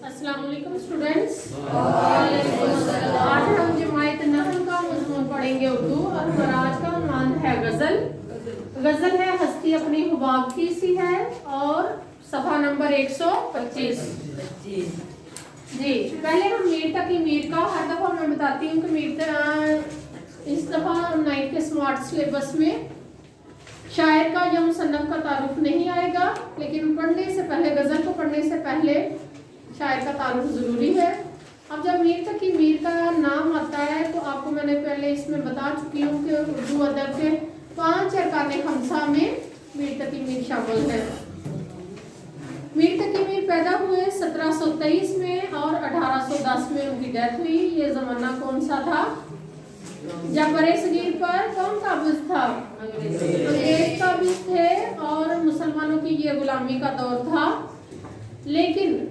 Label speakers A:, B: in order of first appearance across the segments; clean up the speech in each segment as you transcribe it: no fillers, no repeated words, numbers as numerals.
A: अस्सलाम वालेकुम स्टूडेंट्स। आज हम जमायत नहल का मज़मून पढ़ेंगे उर्दू और हमारा आज का उन्वान है गज़ल। गज़ल है हस्ती अपनी हुबाब की सी है और सफ़ा नंबर 125। जी पहले हम मीर तक की मीर का हर दफ़ा मैं बताती हूँ कि मीर इस दफ़ा 9th के स्मार्ट सिलेबस में शायर का या मुसन्नफ का तारुफ नहीं आएगा, लेकिन पढ़ने से पहले गज़ल को पढ़ने से पहले शायर का तारुफ ज़रूरी है। अब जब मीर तक की मीर का नाम आता है तो आपको मैंने पहले इसमें बता चुकी हूँ कि उर्दू अदब के 5 अरकान खमसा में मीर तक की मीर शामिल है। मीर तक की मीर पैदा हुए 1723 में और 1810 में उनकी डेथ हुई। ये ज़माना कौन सा था जब बड़े सगीर पर कौन काबिज था? अंग्रेज काबिज थे और मुसलमानों की ये गुलामी का दौर था, लेकिन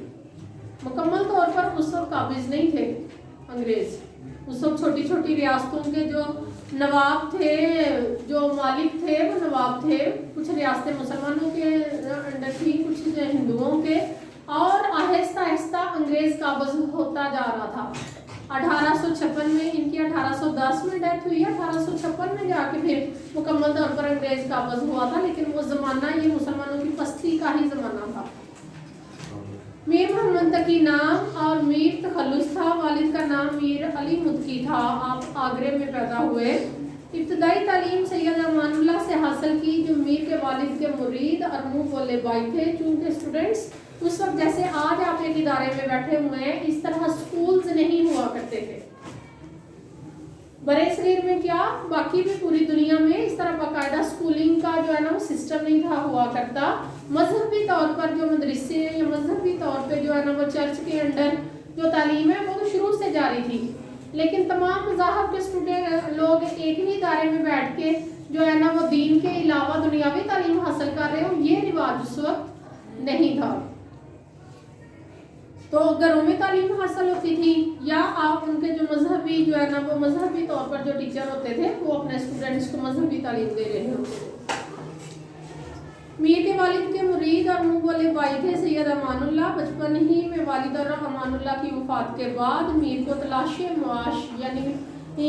A: मुकम्मल तौर पर उस वक्त काबिज नहीं थे अंग्रेज। उस वक्त छोटी छोटी रियासतों के जो नवाब थे, जो मालिक थे, वो नवाब थे। कुछ रियासतें मुसलमानों के अंडर थी, कुछ हिंदुओं के, और आहिस्ता आहिस्ता अंग्रेज काबिज होता जा रहा था। 1856 में इनकी 1810 में डेथ हुई है। 1856 में जाके फिर मुकम्मल तौर पर अंग्रेज काबिज हुआ था, लेकिन वो ज़माना ये मुसलमानों की पस्ती का ही ज़माना था। मीर मोहम्मद तकी नाम और मीर तखल्लुस था। वालिद का नाम मीर अली मुदकी था। आप आगरे में पैदा हुए। इब्तदाई तालीम सैयद अमानुल्लाह से हासिल की, जो मीर के वालिद के मुरीद और मुँह बोले भाई थे। चूँकि स्टूडेंट्स उस वक्त जैसे आज आप एक इदारे में बैठे हुए हैं, इस तरह स्कूल्स नहीं हुआ करते थे बड़े शरीर में, क्या बाकी भी पूरी दुनिया में इस तरह बाकायदा स्कूलिंग का जो है ना वो सिस्टम नहीं था हुआ करता। मजहबी तौर पर जो मदरसे या मजहबी तौर पे जो है ना वो चर्च के अंडर जो तालीम है वो तो शुरू से जारी थी, लेकिन तमाम मज़ाहब के स्टूडेंट लोग एक ही इदारे में बैठ के जो है ना वो दीन के अलावा दुनियावी तालीम हासिल कर रहे हो, ये रिवाज उस वक्त नहीं था। तो घरों में तालीम हासिल होती थी, या आप उनके जो मजहबी जो है ना वो मजहबी तौर पर जो टीचर होते थे वो अपने स्टूडेंट्स को मजहबी तालीम दे रहे होते थे। मीर के वालिद के मुरीद और मुँह बोले भाई थे सैयद अमानुल्लाह। बचपन ही में वालिद और अमानुल्लाह की वफात के बाद मीर को तलाशे मुआश यानी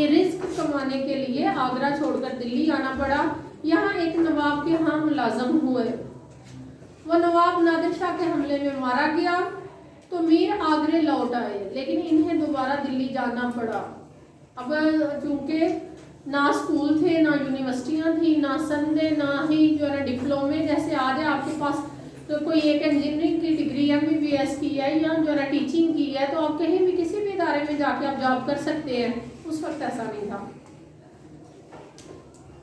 A: रिज्क कमाने के लिए आगरा छोड़कर दिल्ली आना पड़ा। यहाँ एक नवाब के यहाँ मुलाजम हुए। वो नवाब नादिर शाह के हमले में मारा गया तो मीर आगरे लौट आए, लेकिन इन्हें दोबारा दिल्ली जाना पड़ा। अब चूँकि ना स्कूल थे, ना यूनिवर्सिटियाँ थी, ना संदे, ना ही जो है ना डिप्लोमे। जैसे आज है आपके पास तो कोई एक इंजीनियरिंग की डिग्री MBBS की है या जो है ना टीचिंग की है, तो आप कहीं भी किसी भी इदारे में जाके आप जॉब कर सकते हैं। उस वक्त ऐसा नहीं था।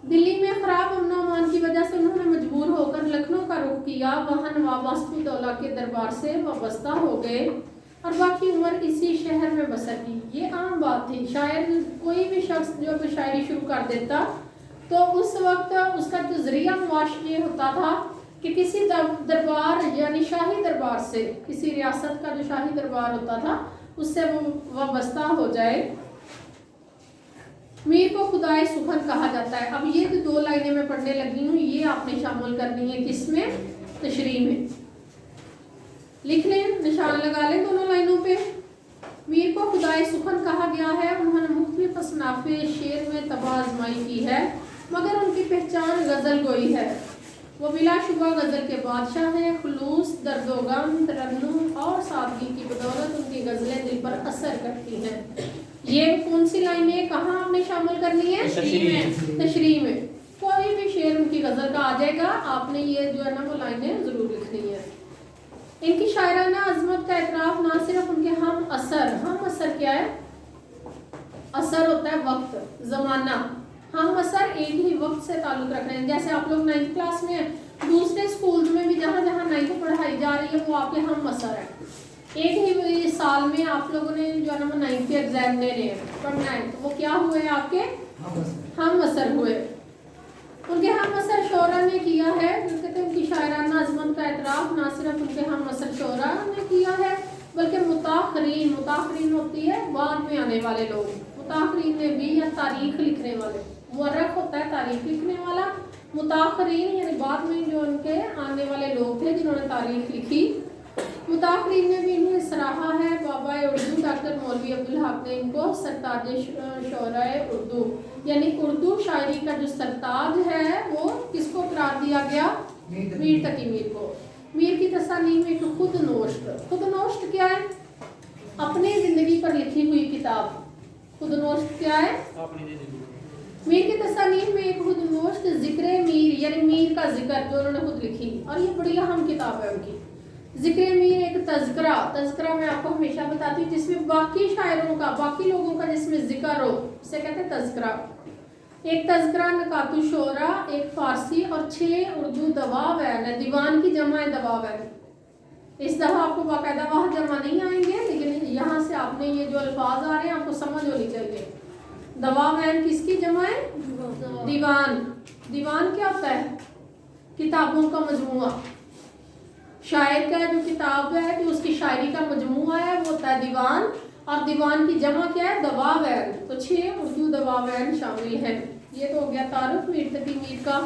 A: दिल्ली में खराब अमन अमान की वजह से उन्होंने मजबूर होकर लखनऊ का रुख किया। वहाँ नवाब वास्फुद्दौला के दरबार से वाबस्ता हो गए और बाकी उम्र इसी शहर में बसर की। ये आम बात थी। शायर कोई भी शख्स जो शायरी शुरू कर देता तो उस वक्त उसका जो जरिया मुआश ये होता था कि किसी दरबार यानी शाही दरबार से, किसी रियासत का जो शाही दरबार होता था उससे वो वाबस्ता हो जाए। मीर को खुदाए सुखन कहा जाता है। अब ये जो 2 लाइनें मैं पढ़ने लगी हूँ ये आपने शामिल करनी है किसमें? तशरीह में। लिख लें, निशान लगा लें दोनों लाइनों पे। मीर को खुदाए सुखन कहा गया है। उन्होंने मुख्तलिफ असनाफे शेर में तबाह आजमाई की है, मगर उनकी पहचान गज़ल गोई है। वो बिलाशुबा गज़ल के बादशाह हैं। खुलूस, दर्द व गम, तरन्नुम और सादगी की बदौलत उनकी गज़लें दिल पर असर करती हैं। ये कौन सी लाइनें कहाँ आपने शामिल करनी है? तशरीह में। कोई भी शेर उनकी गज़ल का आ जाएगा, आपने ये जो है ना वो लाइनें ज़रूर लिखनी है। इनकी शायराना अजमत का एतराफ़ ना सिर्फ उनके हम असर क्या है? असर होता है वक्त, ज़माना। हम असर एक ही वक्त से ताल्लुक़ रख रहे हैं। जैसे आप लोग 9th क्लास में, दूसरे स्कूल्स में भी जहाँ जहाँ 9th पढ़ाई जा रही है वो आपके हम असर है। एक ही साल में आप लोगों ने जो है ना 9th के एग्जाम पढ़ना है, तो वो क्या हुए? आपके हम असर हुए। उनके हम असर शोरा ने किया है। कहते उनकी शायराना अजमत का एतराफ़ ना सिर्फ उनके हम असर शोरा ने किया है, बल्कि मुताखरीन होती है बाद में आने वाले लोग। मुताखरीन ने भी, या तारीख लिखने वाले, मुअर्रख होता है तारीख लिखने वाला, मुताखरीन यानी बाद में जो उनके आने वाले लोग थे जिन्होंने तारीख लिखी। मुताखरीन ने भी इन्हें सराहा डॉक्टर मौलवी अब्दुल हक ने इनको सरताज शोराए उर्दू, यानी उर्दू शायरी का जो सरताज है वो किसको करार दिया गया? मीर तकी मीर को। मीर की तसानीफ में एक खुद नोश्त। खुद नोश्त क्या है? अपनी जिंदगी पर लिखी हुई किताब। खुद नोश्त क्या है? मीर की तसानीफ में एक खुद नोश्त जिक्र मीर, यानी मीर का जिक्र जो उन्होंने खुद लिखी, और ये बड़ी अहम किताब है उनकी। जिक्र मीर एक तज़किरा, तज़किरा मैं आपको हमेशा बताती हूँ जिसमें बाकी शायरों का, बाकी लोगों का जिसमें जिक्र हो, उसे कहते हैं तज़किरा। एक तज़किरा नकातु शोरा, एक फारसी और 6 उर्दू दवावैन है। दीवान की जमा है दवावैन। इस दफ़ा आपको बाकायदा वहाँ जमा नहीं आएंगे, लेकिन यहाँ से आपने ये जो अल्फाज आ रहे हैं आपको समझ होनी चाहिए। दवावैन किसकी जमा है? दीवान। दीवान क्या होता है? किताबों का मजमुआ। शायर का जो किताब है, जो उसकी शायरी का मजमुआ है, वो होता है दीवान। और दीवान की जमा क्या है? दवावैन। तो 6 उर्दू दवावैन शामिल हैं। ये तो हो गया तारुफ मीर तकी मीर का।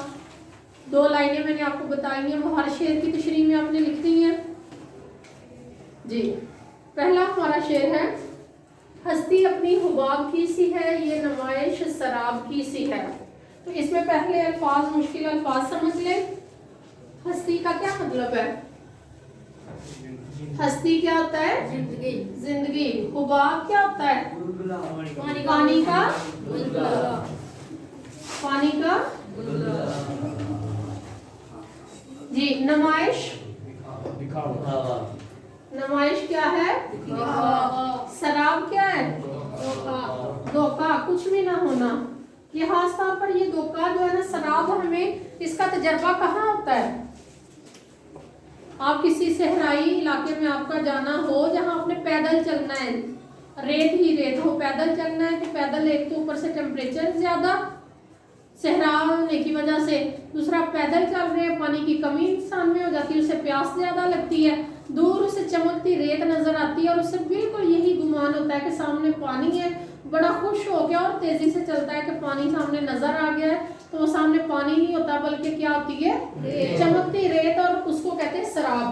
A: 2 लाइनें मैंने आपको बताई हैं, वो हर शेर की तशरीह में आपने लिखनी है जी। पहला हमारा शेर है, हस्ती अपनी हुबाब की सी है, ये नुमाइश शराब की सी है। तो इसमें पहले अल्फाज, मुश्किल अल्फाज समझ लें। हस्ती का क्या मतलब है? हस्ती क्या होता है? जिंदगी। जिंदगी। हुबाब क्या होता है? पानी का पानी का जी। नुमाइश, नुमाइश क्या है? शराब क्या है? धोखा, कुछ भी ना होना। ये खास तौर पर ये धोखा जो है ना, शराब, हमें इसका तजर्बा कहाँ होता है? आप किसी सहराई इलाके में आपका जाना हो, जहाँ आपने पैदल चलना है, रेत ही रेत हो, पैदल चलना है, तो पैदल एक तो ऊपर से टेम्परेचर ज्यादा सहरा होने की वजह से, दूसरा पैदल चल रहे हैं, पानी की कमी इंसान में हो जाती है, उसे प्यास ज्यादा लगती है, दूर उसे चमकती रेत नजर आती है और उसे बिल्कुल यही गुमान होता है कि सामने पानी है। बड़ा खुश हो गया और तेजी से चलता है कि पानी सामने नजर आ गया है, तो वो सामने पानी नहीं होता बल्कि क्या होती है? चमकती रेत, और उसको कहते हैं शराब।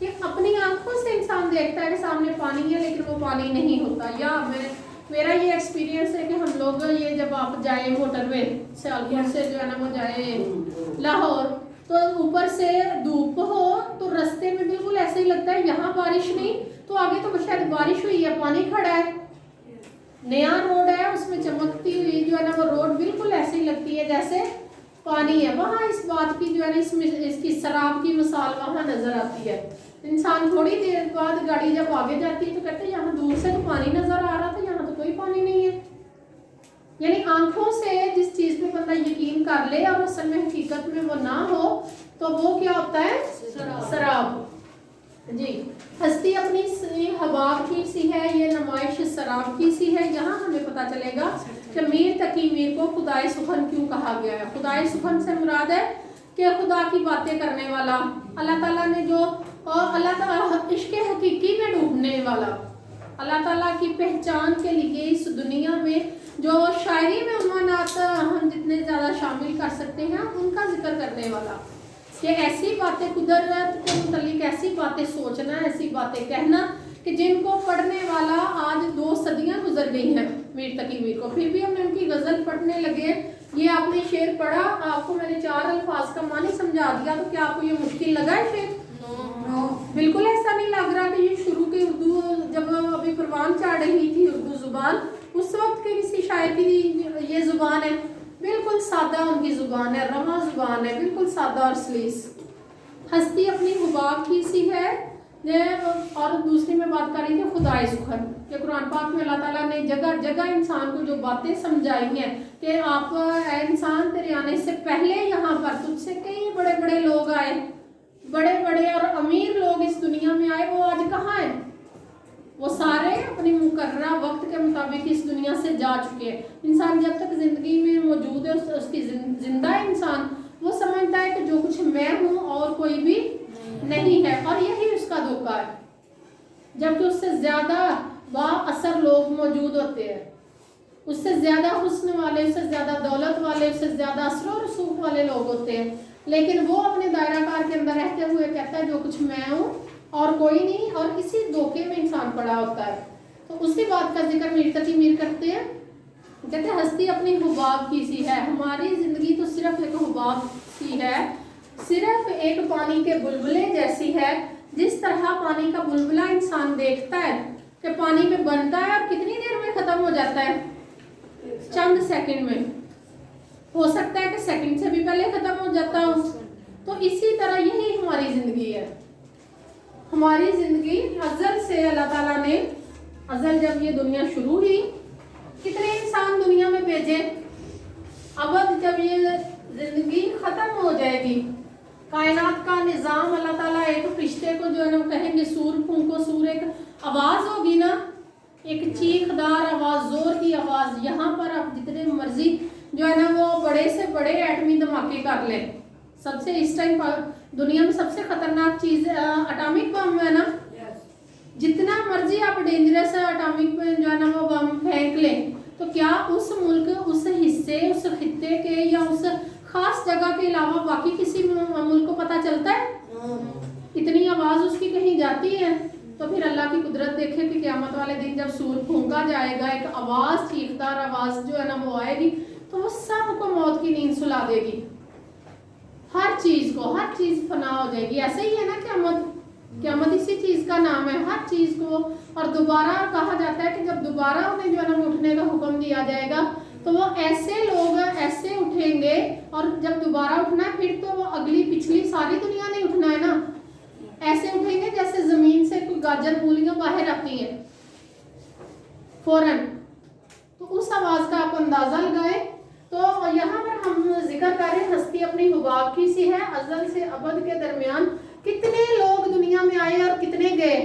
A: कि अपनी आंखों से इंसान देखता है कि सामने पानी है, लेकिन वो पानी नहीं होता। या मेरा ये एक्सपीरियंस है कि हम लोग ये जब आप जाए मोटरवे सियालकोट से जो है ना वो जाए लाहौर, तो ऊपर से धूप हो तो रास्ते में बिल्कुल ऐसे ही लगता है यहाँ बारिश नहीं तो आगे तो शायद बारिश हुई है, पानी खड़ा है, नया रोड है, उसमें चमकती हुई जो है ना वो रोड बिल्कुल ऐसे ही लगती है जैसे पानी है। वहाँ इस बात की जो है ना इसकी शराब की मिसाल वहाँ नजर आती है। इंसान थोड़ी देर बाद गाड़ी जब आगे जाती है तो कहते हैं यहाँ दूर से तो पानी नजर आ रहा था, यहाँ तो कोई पानी नहीं है। यानी आंखों से जिस चीज पे बंदा यकीन कर ले और असल में हकीकत में वो ना हो तो वो क्या होता है? शराब जी। हस्ती अपनी हवाब की सी है, ये नुमाइश शराब की सी है। यहाँ हमें पता चलेगा कि मीर तकी मीर को खुदाए सुखन क्यों कहा गया है। खुदाए सुखन से मुराद है कि खुदा की बातें करने वाला, अल्लाह ताला ने जो, और अल्लाह ताला इश्क हकीकी में डूबने वाला, अल्लाह ताला की पहचान के लिए इस दुनिया में जो शायरी में उन्वानात हम जितने ज़्यादा शामिल कर सकते हैं उनका जिक्र करने वाला, कि ऐसी बातें कुदरत के मुतालिक ऐसी बातें सोचना, ऐसी बातें कहना कि जिनको पढ़ने वाला आज 2 सदियां गुजर गई हैं मीर तकी मीर को, फिर भी हमने उनकी गज़ल पढ़ने लगे। ये आपने शेर पढ़ा, आपको मैंने 4 अल्फाज का मानी समझा दिया, तो क्या आपको ये मुश्किल लगा है शेर? बिल्कुल ऐसा नहीं लग रहा कि ये शुरू की उर्दू जब अभी परवान चढ़ रही थी उर्दू जुबान, उस वक्त के किसी शायर की ये जुबान है। बिल्कुल सादा उनकी जुबान है, रवा जुबान है, बिल्कुल सादा और सलीस। हस्ती अपनी हुबाब की सी है। और दूसरी में बात कर रही थी खुदाए सुखन, कि कुरान पाक में अल्लाह ताला ने जगह जगह इंसान को जो बातें समझाई हैं कि आप इंसान तेरे आने से पहले यहाँ पर तुझसे कई बड़े बड़े लोग आए, बड़े बड़े और अमीर लोग इस दुनिया में आए, वो आज कहाँ हैं? वो सारे अपनी मुकर्ररा वक्त के मुताबिक इस दुनिया से जा चुके हैं। इंसान जब तक जिंदगी में मौजूद है, उसकी जिंदा इंसान वो समझता है कि जो कुछ मैं हूँ और कोई भी नहीं है, और यही उसका धोखा है। जबकि उससे ज्यादा बाअसर लोग मौजूद होते हैं, उससे ज्यादा हुस्न वाले, उससे ज्यादा दौलत वाले, उससे ज्यादा असर और रसूख वाले लोग होते हैं, लेकिन वो अपने दायरा कार के अंदर रहते हुए कहता है जो कुछ मैं हूँ और कोई नहीं, और इसी धोखे में इंसान पड़ा होता है। تو اسی بات کا ذکر میر تقی میر کرتے ہیں، کہتے ہیں ہستی اپنی حباب کی سی ہے. ہماری زندگی تو صرف ایک حباب سی ہے، صرف ایک پانی کے بلبلے جیسی ہے. جس طرح پانی کا بلبلہ انسان دیکھتا ہے کہ پانی میں بنتا ہے اور کتنی دیر میں ختم ہو جاتا ہے، چند سیکنڈ میں، ہو سکتا ہے کہ سیکنڈ سے بھی پہلے ختم ہو جاتا ہو. تو اسی طرح یہی ہماری زندگی ہے. ہماری زندگی ازل سے اللہ تعالیٰ نے، ازل جب یہ دنیا شروع ہوئی کتنے انسان دنیا میں بھیجے، ابد جب یہ زندگی ختم ہو جائے گی، کائنات کا نظام اللہ تعالیٰ ایک فرشتے کو جو ہے نا کہیں گے سور پھونکو سور، ایک آواز ہوگی نا، ایک چیخ دار آواز، زور کی آواز. یہاں پر آپ جتنے مرضی جو ہے نا وہ بڑے سے بڑے ایٹمی دھماکے کر لیں، سب سے اس ٹائم دنیا میں سب سے خطرناک چیز اٹامک بم ہے نا، جتنا مرضی آپ ڈینجرس اٹامک جو ہے نا وہ بم پھینک لیں، تو کیا اس ملک، اس حصے، اس خطے کے یا اس خاص جگہ کے علاوہ باقی کسی ملک کو پتہ چلتا ہے؟ اتنی آواز اس کی کہیں جاتی ہے. تو پھر اللہ کی قدرت دیکھے کہ قیامت والے دن جب سور پھونکا جائے گا، ایک آواز، چیخدار آواز جو ہے نا وہ آئے گی، تو وہ سب کو موت کی نیند سلا دے گی. ہر چیز کو، ہر چیز فنا ہو جائے گی. ایسے ہی ہے نا قیامت اسی چیز کا نام ہے، ہر چیز کو. اور دوبارہ کہا جاتا ہے کہ جب دوبارہ انہیں جو ہے نا اٹھنے کا حکم دیا جائے گا تو وہ ایسے لوگ ایسے اٹھیں گے، اور جب دوبارہ اٹھنا ہے پھر تو وہ اگلی پچھلی ساری دنیا نے اٹھنا ہے نا، ایسے اٹھیں گے جیسے زمین سے کوئی گاجر مولیاں باہر آتی ہیں فوراً. تو اس آواز کا آپ اندازہ لگائیں. تو یہاں پر ہم ذکر کریں ہستی اپنی حباب کی سی ہے. ازل سے ابد کے درمیان کتنے لوگ دنیا میں آئے اور کتنے گئے،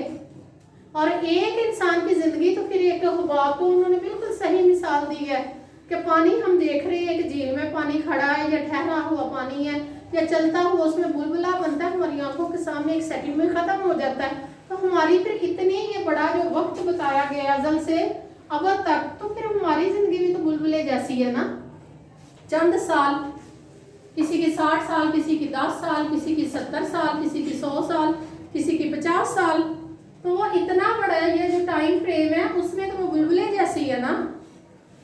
A: اور ایک انسان کی زندگی تو پھر ایک حباب کو انہوں نے بالکل صحیح مثال دی ہے کہ پانی ہم دیکھ رہے ہیں، ایک جھیل میں پانی کھڑا ہے یا ٹھہرا ہوا پانی ہے یا چلتا ہوا اس میں بلبلہ بنتا ہے، ہماری آنکھوں کے سامنے ایک سیکنڈ میں ختم ہو جاتا ہے. تو ہماری پھر اتنی یہ بڑا جو وقت بتایا گیا ازل سے ابد تک، تو پھر ہماری زندگی بھی تو بلبلے جیسی ہے نا. چند سال، کسی کی 60 سال، کسی کی 10 سال، کسی کی 70 سال، کسی کی 100 سال، کسی کی 50 سال. تو وہ اتنا بڑا یہ جو ٹائم فریم ہے اس میں تو وہ بلبلے جیسی ہے نا،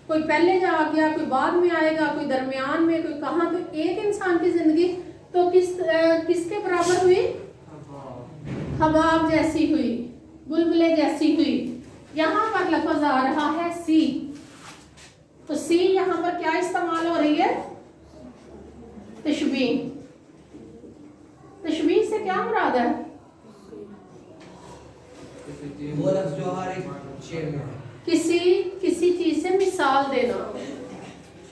A: کوئی پہلے جا گیا، کوئی بعد میں آئے گا، کوئی درمیان میں، کوئی کہاں. تو ایک انسان کی زندگی تو کس کے برابر ہوئی؟ حباب جیسی ہوئی، بلبلے جیسی ہوئی. یہاں پر لفظ آ رہا ہے سی. تو سی یہاں پر کیا استعمال ہو رہی ہے؟ تشبیہ. تشبیہ سے کیا مراد ہے؟ کسی چیز سے مثال دینا.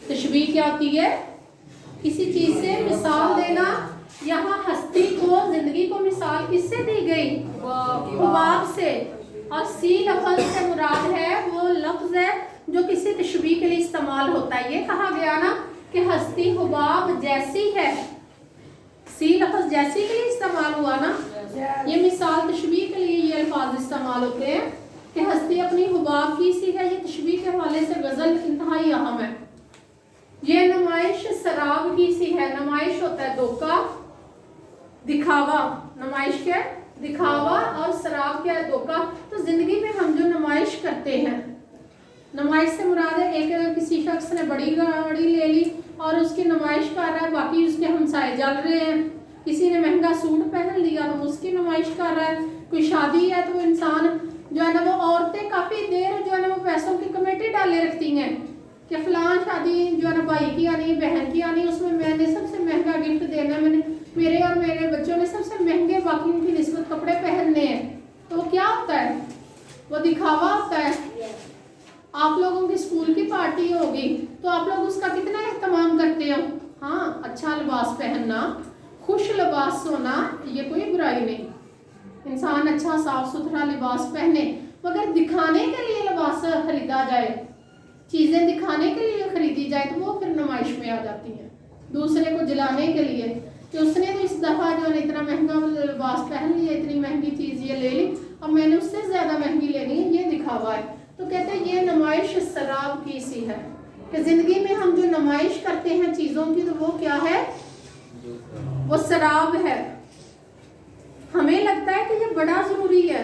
A: تشبیہ کیا ہوتی ہے؟ کسی چیز سے مثال دینا. یہاں ہستی کو، زندگی کو مثال کس سے دی گئی؟ حباب سے. اور سی لفظ سے مراد ہے وہ لفظ ہے جو کسی تشبیہ کے لیے استعمال ہوتا ہے. یہ کہا گیا نا کہ ہستی حباب جیسی ہے، سی لفظ جیسی کے لیے استعمال ہوا نا. یہ مثال تشبیہ کے لیے یہ الفاظ استعمال ہوتے ہیں کہ ہستی اپنی حباب کی سی ہے. یہ تشبیہ کے حوالے سے غزل انتہائی اہم ہے. یہ نمائش سراب کی سی ہے. نمائش ہوتا ہے دھوکا، دکھاوا. نمائش کیا ہے؟ دکھاوا. اور سراب کیا ہے؟ دھوکا. تو زندگی میں ہم جو نمائش کرتے ہیں، نمائش سے مراد ہے ایک کسی شخص نے بڑی گاڑی لے لی اور اس کی نمائش کر رہا ہے، باقی اس کے ہمسائے جل رہے ہیں. کسی نے مہنگا سوٹ پہن لیا تو اس کی نمائش کر رہا ہے. کوئی شادی ہے تو انسان جو ہے نا وہ عورتیں کافی دیر جو ہے نا وہ پیسوں کی کمیٹی ڈالے رکھتی ہیں کہ فلاں شادی جو ہے نا بھائی کی آنی، بہن کی آنی، اس میں نے سب سے مہنگا گفٹ دینا ہے، میں نے میرے اور میرے بچوں نے سب سے مہنگے باقی ان کی نسبت کپڑے پہننے ہیں. تو وہ کیا ہوتا ہے؟ وہ دکھاوا ہوتا ہے. آپ لوگوں کی اسکول کی پارٹی ہوگی تو آپ لوگ اس کا کتنا اہتمام کرتے ہو. ہاں، اچھا لباس پہننا، خوش لباس ہونا، یہ کوئی برائی نہیں. انسان اچھا صاف ستھرا لباس پہنے، مگر دکھانے کے لیے لباس خریدا جائے، چیزیں دکھانے کے لیے خریدی جائے تو وہ پھر نمائش میں آ جاتی ہیں. دوسرے کو جلانے کے لیے کہ اس نے تو اس دفعہ جو ہے اتنا مہنگا لباس پہن لیا، اتنی مہنگی چیز یہ لے لی، اب میں نے اس سے زیادہ مہنگی لینی ہے، یہ دکھاوا ہے. تو کہتے ہیں یہ نمائش سراب کی سی ہے کہ زندگی میں ہم جو نمائش کرتے ہیں چیزوں کی تو وہ کیا ہے؟ وہ سراب ہے. ہمیں لگتا ہے کہ یہ بڑا ضروری ہے،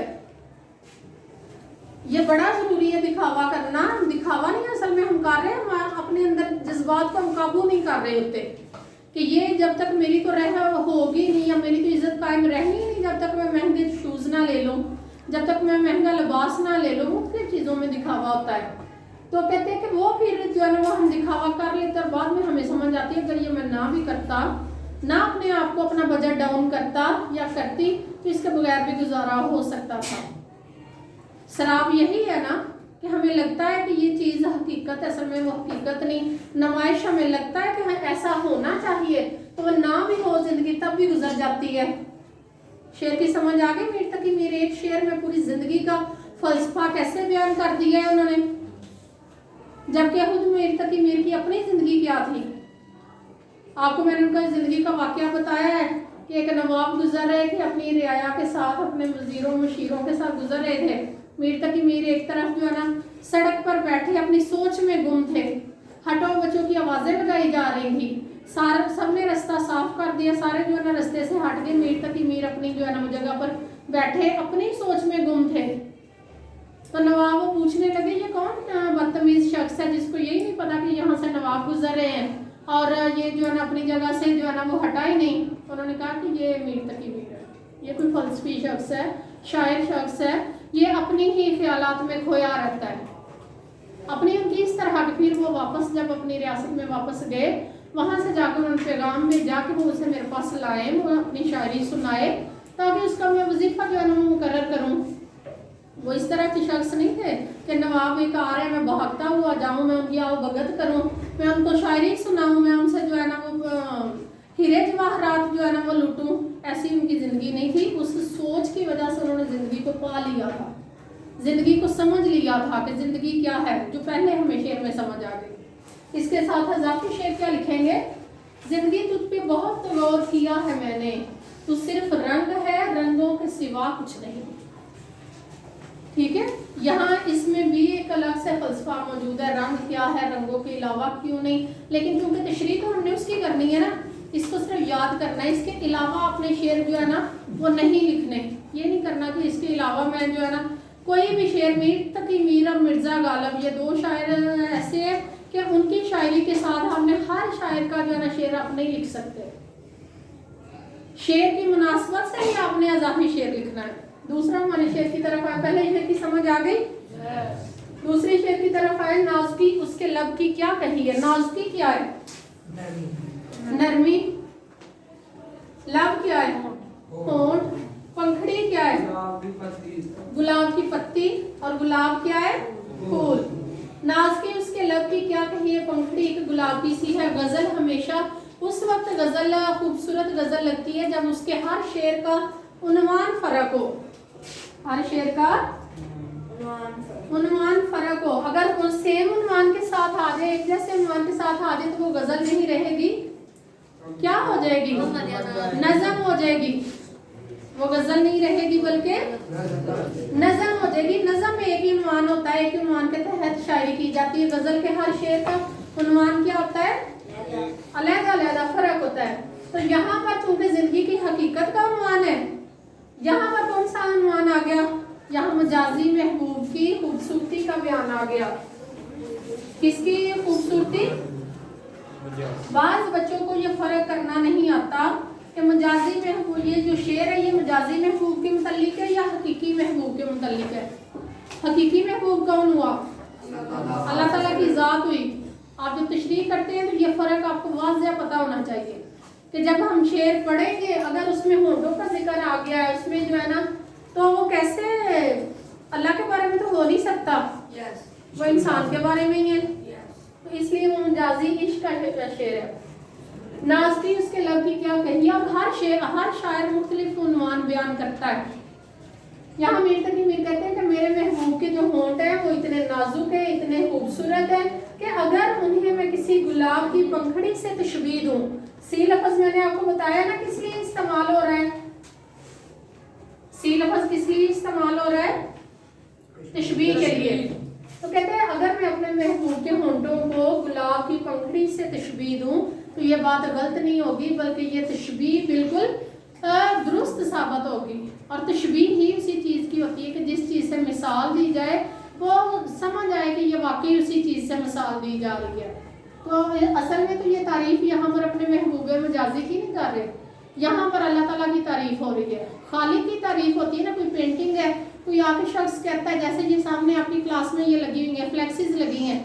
A: یہ بڑا ضروری ہے دکھاوا کرنا. دکھاوا نہیں اصل میں ہم کر رہے ہیں, ہم اپنے اندر جذبات کو ہم قابو نہیں کر رہے ہوتے کہ یہ جب تک میری تو ہوگی نہیں یا میری تو عزت قائم رہنی نہیں جب تک میں مہنگے شوز نہ لے لوں, جب تک میں مہنگا لباس نہ لے لوں. مختلف چیزوں میں دکھاوا ہوتا ہے. تو کہتے ہیں کہ وہ پھر جو ہے نا وہ ہم دکھاوا کر لیتے اور بعد میں ہمیں سمجھ آتی ہے اگر یہ میں نہ بھی کرتا, نہ اپنے آپ کو اپنا بجٹ ڈاؤن کرتا یا کرتی تو اس کے بغیر بھی گزارا ہو سکتا تھا. سراب یہی ہے نا کہ ہمیں لگتا ہے کہ یہ چیز حقیقت ہے, اصل میں وہ حقیقت نہیں. نمائش ہمیں لگتا ہے کہ ایسا ہونا چاہیے تو وہ نہ بھی ہو زندگی تب بھی گزر جاتی ہے. شعر کی سمجھ آ گئی میر تقی میر؟ ایک شعر میں پوری زندگی کا فلسفہ کیسے بیان کر دیا ہے انہوں نے, جبکہ خود میر تقی میر کی اپنی زندگی کیا تھی. آپ کو میں نے ان کا زندگی کا واقعہ بتایا ہے کہ ایک نواب گزر رہے تھے اپنی رعایا کے ساتھ, اپنے وزیروں مشیروں کے ساتھ گزر رہے تھے. میر تقی میر ایک طرف جو ہے نا سڑک پر بیٹھے اپنی سوچ میں گم تھے. ہٹو بچوں کی آوازیں لگائی جا رہی تھی, سب نے رستہ صاف کر دیا, سارے جو ہے نا رستے سے ہٹ گئے. میر تقی میر اپنی جو ہے نا جگہ پر بیٹھے اپنی سوچ میں گم تھے. تو نواب وہ پوچھنے لگے یہ کون بدتمیز شخص ہے جس کو یہی نہیں پتا کہ یہاں سے نواب گزر رہے ہیں اور یہ جو ہے نا اپنی جگہ سے جو ہے نا وہ ہٹا ہی نہیں. انہوں نے کہا کہ یہ میر تقی میر ہے, یہ کوئی فلسفی شخص ہے, شاعر شخص ہے, یہ اپنی ہی خیالات میں کھویا رہتا ہے. اپنی ان کی اس طرح کہ پھر وہ واپس جب اپنی ریاست میں واپس گئے وہاں سے جا کر انہوں نے پیغام میں جا کے وہ اسے میرے پاس لائے, وہ اپنی شاعری سنائے تاکہ اس کا میں وظیفہ جو ہے نا مقرر کروں. وہ اس طرح کے شخص نہیں تھے کہ نواب ایک آ رہے ہیں میں بھاگتا ہوا جاؤں, میں ان کی آؤ بھگت کروں, میں ان کو شاعری سناؤں, میں ان سے جو ہے نا وہ ہیرے جواہرات جو ہے نا وہ لوٹوں. ایسی ان کی زندگی نہیں تھی. اس سوچ کی وجہ سے انہوں نے زندگی کو پا لیا تھا, زندگی کو سمجھ لیا تھا کہ زندگی کیا ہے, جو پہلے ہمیں شعر میں سمجھ آ گئی. اس کے ساتھ اضافی شعر کیا لکھیں گے, زندگی تجھ پہ بہت غور کیا ہے میں نے, تو صرف رنگ ہے رنگوں کے سوا کچھ نہیں. ٹھیک ہے, یہاں اس میں بھی ایک الگ سے فلسفہ موجود ہے, رنگ کیا ہے رنگوں کے علاوہ کیوں نہیں. لیکن کیونکہ تشریح تو ہم نے اس کی کرنی ہے نا, اس کو صرف یاد کرنا ہے, اس کے علاوہ اپنے شعر جو ہے نا وہ نہیں لکھنے. یہ نہیں کرنا کہ اس کے علاوہ میں جو ہے نا کوئی بھی شعر. میر تقی میر اور مرزا غالب یہ دو شاعر ایسے ہیں کہ ان کی شاعری کے ساتھ ہم نے ہر شاعر کا جو ہے نا شعر آپ نہیں لکھ سکتے. شعر کی مناسبت سے ہی آپ نے اضافی شعر لکھنا ہے. دوسرا ہمارے شعر کی طرف آئے, پہلے شعر کی سمجھ آ گئی, دوسری شعر کی طرف آئے. نازکی اس کے لب کی کیا کہی ہے, نازکی کیا ہے نرمی, لب کیا ہے ہونٹ, پنکھڑی کیا ہے گلاب کی پتی, اور گلاب کیا ہے پھول. ناز کی اس کے لب کی کیا کہی ہے, پنکھڑی ایک گلابی سی ہے. غزل ہمیشہ اس وقت غزل خوبصورت غزل لگتی ہے جب اس کے ہر شعر کا عنوان فرق ہو, ہر شعر کا عنوان فرق ہو. اگر وہ سیم عنوان کے ساتھ آ جائے, ایک جیسے عنوان کے ساتھ آ جائے تو وہ غزل نہیں رہے گی, کیا ہو جائے گی, نظم ہو جائے گی. وہ غزل نہیں رہے گی بلکہ نظم ہو جائے گی. نظم میں ایک ہی عنوان ہوتا ہے, ایک عنوان کے تحت شاعری کی جاتی ہے. غزل کے ہر شعر کا عنوان کیا ہوتا ہے, علیحدہ علیحدہ فرق ہوتا ہے. تو یہاں پر چونکہ زندگی کی حقیقت کا عنوان ہے, یہاں پر کون سا عنوان آ گیا, یہاں مجازی محبوب کی خوبصورتی کا بیان آ گیا. کس کی خوبصورتی, بعض بچوں کو یہ فرق کرنا نہیں آتا کہ مجازی محبوب, یہ جو شعر ہے یہ مجازی محبوب کے متعلق ہے یا حقیقی محبوب کے متعلق ہے. حقیقی محبوب کون ہوا, اللہ تعالیٰ کی ذات ہوئی. آپ جب تشریح کرتے ہیں تو یہ فرق آپ کو واضح پتہ ہونا چاہیے کہ جب ہم شعر پڑھیں گے اگر اس میں ہونٹوں کا ذکر آ گیا ہے اس میں جو ہے نا, تو وہ کیسے اللہ کے بارے میں تو ہو نہیں سکتا, وہ انسان کے بارے میں ہی ہے. تو اس لیے وہ مجازی عشق کا شعر ہے. نازکی اس کے لب کی کیا کہی, اور ہر شاعر مختلف عنوان بیان کرتا ہے. یہاں میر تقی میر کہتے ہیں کہ میرے محبوب کے جو ہونٹ ہیں وہ اتنے نازک ہیں, اتنے خوبصورت ہیں کہ اگر انہیں میں کسی گلاب کی پنکھڑی سے تشبیہ دوں. سی لفظ میں نے آپ کو بتایا نا کس لیے استعمال ہو رہا ہے, سی لفظ کس لیے استعمال ہو رہا ہے, تشبیہ کے لیے. تو کہتے ہیں اگر میں اپنے محبوب کے ہونٹوں کو گلاب کی پنکھڑی سے تشبیہ دوں تو یہ بات غلط نہیں ہوگی بلکہ یہ تشبیہ بالکل درست ثابت ہوگی. اور تشبیہ ہی اسی چیز की होती है कि जिस चीज़ से मिसाल दी जाए वो समझ आए कि ये वाकई उसी चीज़ से मिसाल दी जा रही है। तो असल में तो ये तारीफ यहाँ पर अपने महबूब मजाजी की नहीं कर रहे, यहाँ पर अल्लाह ताला की तारीफ हो रही है। खालिक की तारीफ होती है ना, कोई पेंटिंग है, कोई आके शख्स कहता है, जैसे ये सामने आपकी क्लास में ये लगी हुई है, फ्लैक्सेस लगी हैं,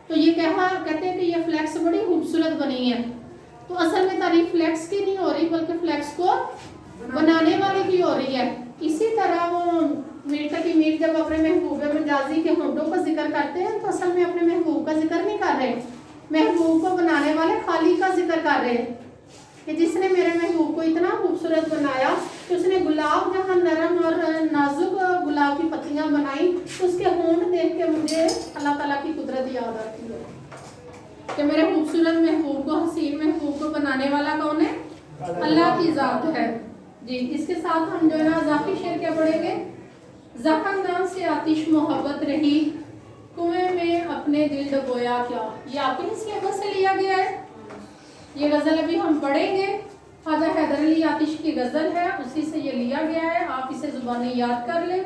A: तो ये कहते हैं कि ये फ्लैक्स बड़ी खूबसूरत बनी है, तो असल में तारीफ फ्लैक्स की नहीं हो रही बल्कि फ्लैक्स को बनाने वाले की हो रही है। इसी तरह वो मीर तकी मीर जब अपने महबूब मजाजी के होंठों का जिक्र करते हैं तो असल में अपने महबूब का जिक्र नहीं कर रहे, महबूब को बनाने वाले खालिक का जिक्र कर रहे हैं कि जिसने मेरे महबूब को इतना खूबसूरत बनाया कि उसने गुलाब जहाँ नरम और नाजुक गुलाब की पत्तियां बनाई, तो उसके होंठ देख के मुझे अल्लाह ताला की कुदरत याद आती है कि मेरे खूबसूरत महबूब को, हसीन महबूब को बनाने वाला कौन है? अल्लाह की जात है जी। इसके साथ हम जो है ना इजाफी शेर क्या पढ़ेंगे? ज़फ़रदान से आतिश मोहब्बत रही, कुएं में अपने दिल डुबोया क्या। ये आपके सिलेबस से लिया गया है, ये गज़ल अभी हम पढ़ेंगे। ख्वाजा हैदर अली आतिश की गज़ल है, उसी से ये लिया गया है, आप इसे ज़ुबानी याद कर लें,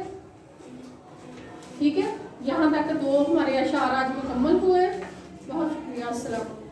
A: ठीक है। यहाँ तक दो हमारे अशार आज मुकम्मल हुए। बहुत शुक्रिया, अस्सलाम।